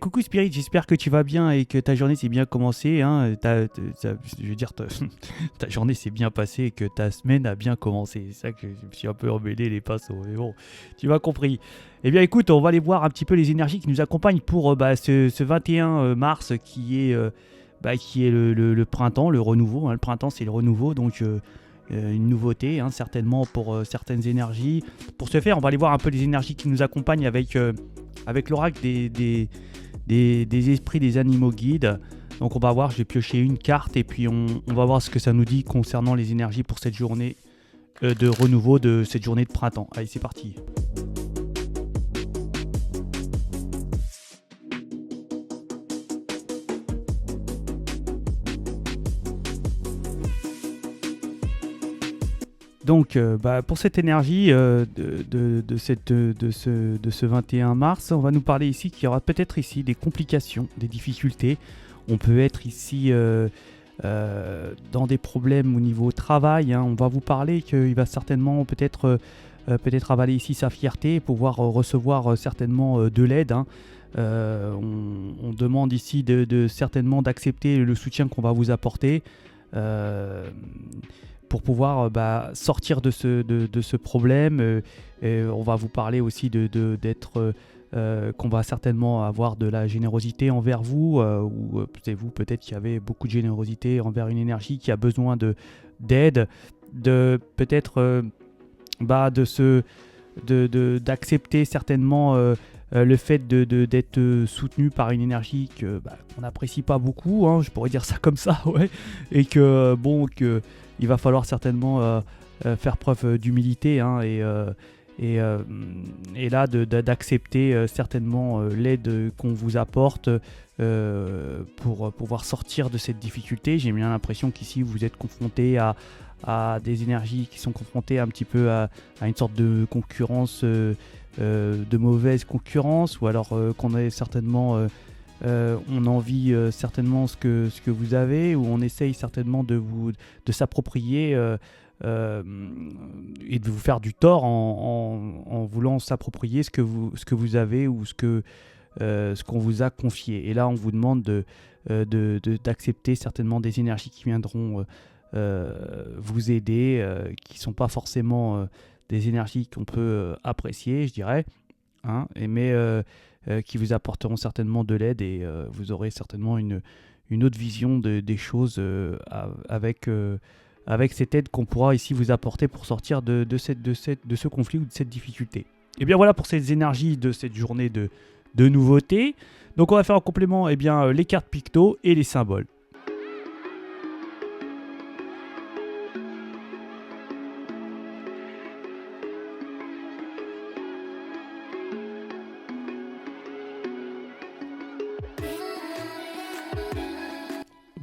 Coucou Spirit, j'espère que tu vas bien et que ta journée s'est bien commencée, hein. Je veux dire, ta journée s'est bien passée et que ta semaine a bien commencé. C'est ça que je me suis un peu emmêlé les pinceaux, mais bon, tu m'as compris. Eh bien écoute, on va aller voir un petit peu les énergies qui nous accompagnent pour ce 21 mars qui est le printemps, le renouveau, hein. Le printemps c'est le renouveau, donc une nouveauté, hein, certainement pour certaines énergies. Pour ce faire, on va aller voir un peu les énergies qui nous accompagnent avec l'oracle des esprits des animaux guides. Donc on va voir, je vais piocher une carte et puis on va voir ce que ça nous dit concernant les énergies pour cette journée de renouveau, de cette journée de printemps. Allez, c'est parti. Donc, pour cette énergie de ce 21 mars, on va nous parler ici qu'il y aura peut-être ici des complications, des difficultés. On peut être ici dans des problèmes au niveau travail, hein. On va vous parler qu'il va certainement peut-être avaler ici sa fierté et pouvoir recevoir certainement de l'aide, hein. On demande ici certainement d'accepter le soutien qu'on va vous apporter. Euh, pour pouvoir sortir de ce problème. On va vous parler aussi d'être qu'on va certainement avoir de la générosité envers vous, ou c'est vous peut-être qui avez beaucoup de générosité envers une énergie qui a besoin d'aide, de peut-être d'accepter certainement le fait d'être soutenu par une énergie qu'on n'apprécie pas beaucoup, hein, je pourrais dire ça comme ça, ouais, et que il va falloir certainement faire preuve d'humilité, hein, et là d'accepter certainement l'aide qu'on vous apporte pour pouvoir sortir de cette difficulté. J'ai bien l'impression qu'ici vous êtes confronté à des énergies qui sont confrontées un petit peu à une sorte de concurrence, de mauvaise concurrence, ou alors qu'on a certainement on envie certainement ce que vous avez, ou on essaye certainement de s'approprier et de vous faire du tort en voulant s'approprier ce que vous avez, ou ce qu'on vous a confié. Et là, on vous demande d'accepter certainement des énergies qui viendront vous aider, qui ne sont pas forcément des énergies qu'on peut apprécier, je dirais, hein, qui vous apporteront certainement de l'aide, et vous aurez certainement une autre vision des choses avec cette aide qu'on pourra ici vous apporter pour sortir de ce conflit ou de cette difficulté. Et bien voilà pour ces énergies de cette journée de nouveautés. Donc on va faire en complément les cartes picto et les symboles.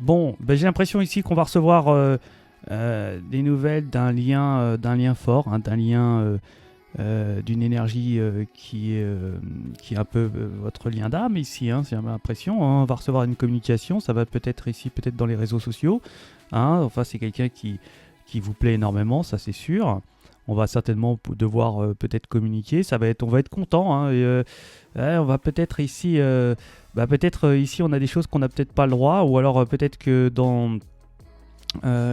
Bon, j'ai l'impression ici qu'on va recevoir des nouvelles d'un lien fort, hein, d'un lien d'une énergie qui est un peu votre lien d'âme ici, hein, j'ai l'impression, hein. On va recevoir une communication, ça va peut-être ici, peut-être dans les réseaux sociaux, hein. Enfin, c'est quelqu'un qui vous plaît énormément, ça c'est sûr. On va certainement devoir peut-être communiquer, on va être content, hein, et, on va peut-être ici, ici on a des choses qu'on n'a peut-être pas le droit, ou alors peut-être que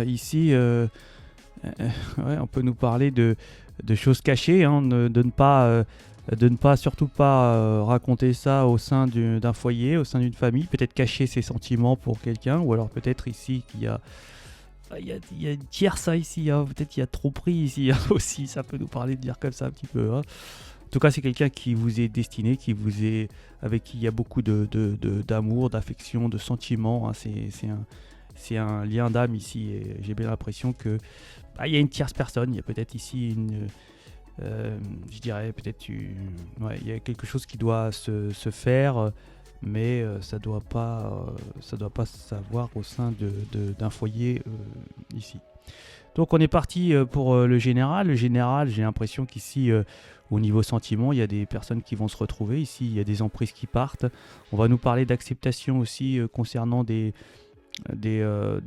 ici, ouais, on peut nous parler de choses cachées, hein, de ne pas surtout pas raconter ça au sein d'un foyer, au sein d'une famille, peut-être cacher ses sentiments pour quelqu'un, ou alors peut-être ici qu'il y a il y a une tierce, hein, ici, hein. Peut-être il y a trop pris ici, hein, aussi, ça peut nous parler de dire comme ça un petit peu, hein. En tout cas, c'est quelqu'un qui vous est destiné, avec qui il y a beaucoup d'amour, d'affection, de sentiments, hein. C'est un lien d'âme ici, et j'ai bien l'impression que il y a une tierce personne. Il y a peut-être ici je dirais peut-être ouais, il y a quelque chose qui doit se faire, mais ça doit pas s'avoir au sein d'un foyer ici. Donc on est parti pour le général. Le général, j'ai l'impression qu'ici, au niveau sentiment, il y a des personnes qui vont se retrouver. Ici, il y a des emprises qui partent. On va nous parler d'acceptation aussi concernant des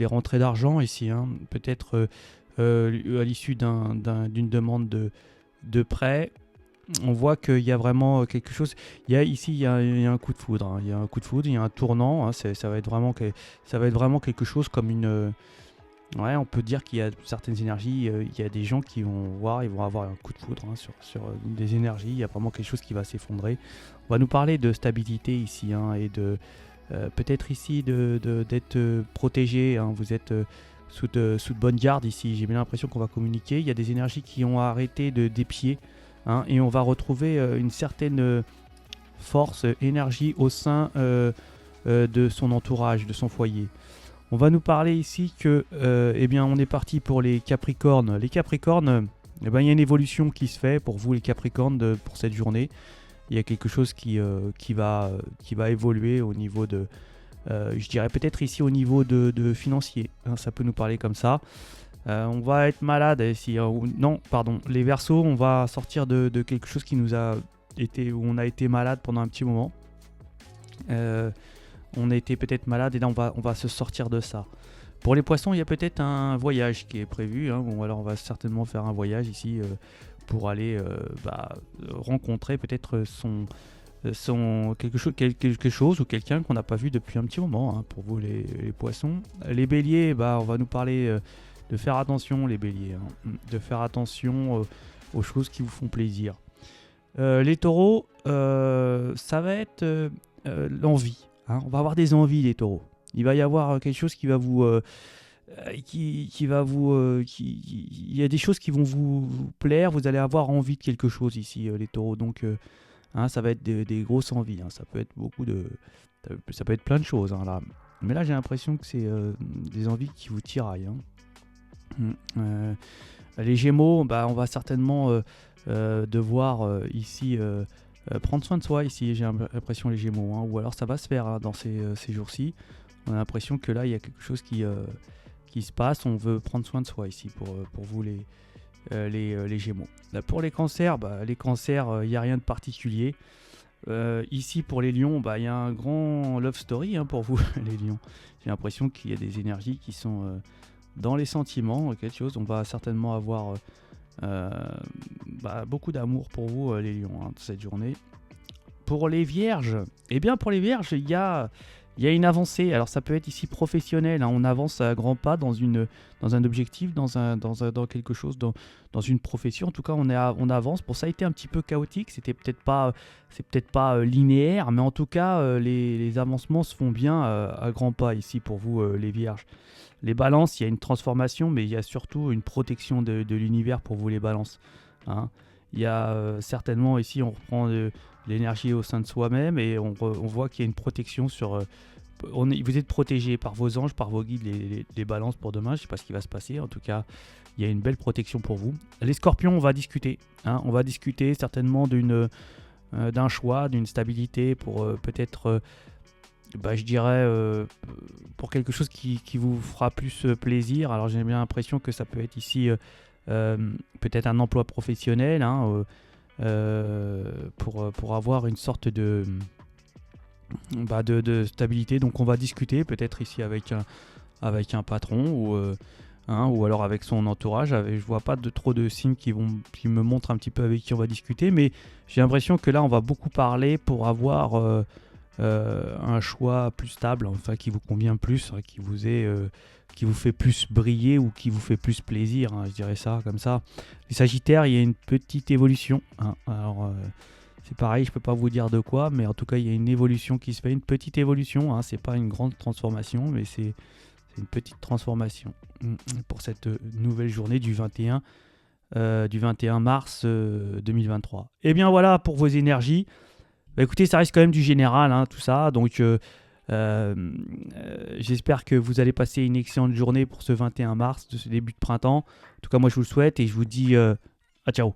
rentrées d'argent ici, hein. Peut-être à l'issue d'une demande de prêt, on voit qu'il y a vraiment quelque chose. Il y a un coup de foudre, hein. Il y a un coup de foudre, il y a un tournant, hein. Ça va être vraiment quelque chose comme une. Ouais, on peut dire qu'il y a certaines énergies, il y a des gens qui vont voir, ils vont avoir un coup de foudre, hein, sur des énergies. Il y a vraiment quelque chose qui va s'effondrer. On va nous parler de stabilité ici, hein, et de peut-être ici d'être protégé, hein. Vous êtes sous de bonne garde ici. J'ai bien l'impression qu'on va communiquer. Il y a des énergies qui ont arrêté d'épier, hein, et on va retrouver une certaine force, énergie au sein de son entourage, de son foyer. On va nous parler ici que, eh bien, on est parti pour les Capricornes. Les Capricornes, eh ben, il y a une évolution qui se fait pour vous, les Capricornes, pour cette journée. Il y a quelque chose qui va évoluer au niveau de, je dirais peut-être ici au niveau de financier, hein, ça peut nous parler comme ça. On va être malade ici, hein, non, pardon, les Verseaux, on va sortir de quelque chose qui nous a été, où on a été malade pendant un petit moment. On a été peut-être malade et là on va se sortir de ça. Pour les poissons, il y a peut-être un voyage qui est prévu, hein. Bon, alors on va certainement faire un voyage ici pour aller rencontrer peut-être quelque chose ou quelqu'un qu'on n'a pas vu depuis un petit moment, hein, pour vous les poissons. Les béliers, on va nous parler de faire attention, les béliers, hein, de faire attention aux choses qui vous font plaisir. Les taureaux, ça va être l'envie. Hein, on va avoir des envies, les taureaux. Il va y avoir quelque chose qui va vous, il y a des choses qui vont vous plaire. Vous allez avoir envie de quelque chose ici, les taureaux. Donc, hein, ça va être des grosses envies. Hein. Ça peut être ça peut être plein de choses, hein, là. Mais là, j'ai l'impression que c'est des envies qui vous tiraillent, hein. Les Gémeaux, on va certainement devoir ici. Prendre soin de soi ici, j'ai l'impression, les Gémeaux, hein, ou alors ça va se faire, hein, dans ces jours-ci. On a l'impression que là il y a quelque chose qui se passe. On veut prendre soin de soi ici pour vous, les Gémeaux. Là, pour les cancers, il n'y a rien de particulier. Ici pour les lions, il y a un grand love story, hein, pour vous, les lions. J'ai l'impression qu'il y a des énergies qui sont dans les sentiments, quelque chose. On va certainement avoir beaucoup d'amour pour vous, les lions, hein, cette journée. Pour les vierges, pour les vierges, il y a une avancée. Alors ça peut être ici professionnel, hein. On avance à grands pas dans un objectif, dans quelque chose, dans une profession. En tout cas, on avance. Pour ça a été un petit peu chaotique. C'est peut-être pas linéaire, mais en tout cas, les avancements se font bien à grands pas ici pour vous, les vierges. Les balances, il y a une transformation, mais il y a surtout une protection de l'univers pour vous, les balances, hein. Il y a certainement ici, on reprend l'énergie au sein de soi-même et on voit qu'il y a une protection sur. Vous êtes protégé par vos anges, par vos guides, les balances pour demain. Je ne sais pas ce qui va se passer. En tout cas, il y a une belle protection pour vous. Les scorpions, on va discuter, hein. On va discuter certainement d'un choix, d'une stabilité pour peut-être. Je dirais pour quelque chose qui vous fera plus plaisir. Alors j'ai bien l'impression que ça peut être ici peut-être un emploi professionnel, hein, pour avoir une sorte de stabilité. Donc on va discuter peut-être ici avec un patron ou alors avec son entourage. Je vois pas trop de signes qui me montrent un petit peu avec qui on va discuter, mais j'ai l'impression que là on va beaucoup parler pour avoir un choix plus stable, enfin qui vous convient plus, hein, qui vous fait plus briller ou qui vous fait plus plaisir, hein, je dirais ça comme ça. Les Sagittaires, il y a une petite évolution, hein. Alors c'est pareil, je peux pas vous dire de quoi, mais en tout cas il y a une évolution qui se fait, une petite évolution, hein. C'est pas une grande transformation, mais c'est une petite transformation pour cette nouvelle journée du 21 mars 2023. Et bien voilà pour vos énergies. Écoutez, ça reste quand même du général, hein, tout ça. Donc, j'espère que vous allez passer une excellente journée pour ce 21 mars, de ce début de printemps. En tout cas, moi, je vous le souhaite et je vous dis à ciao.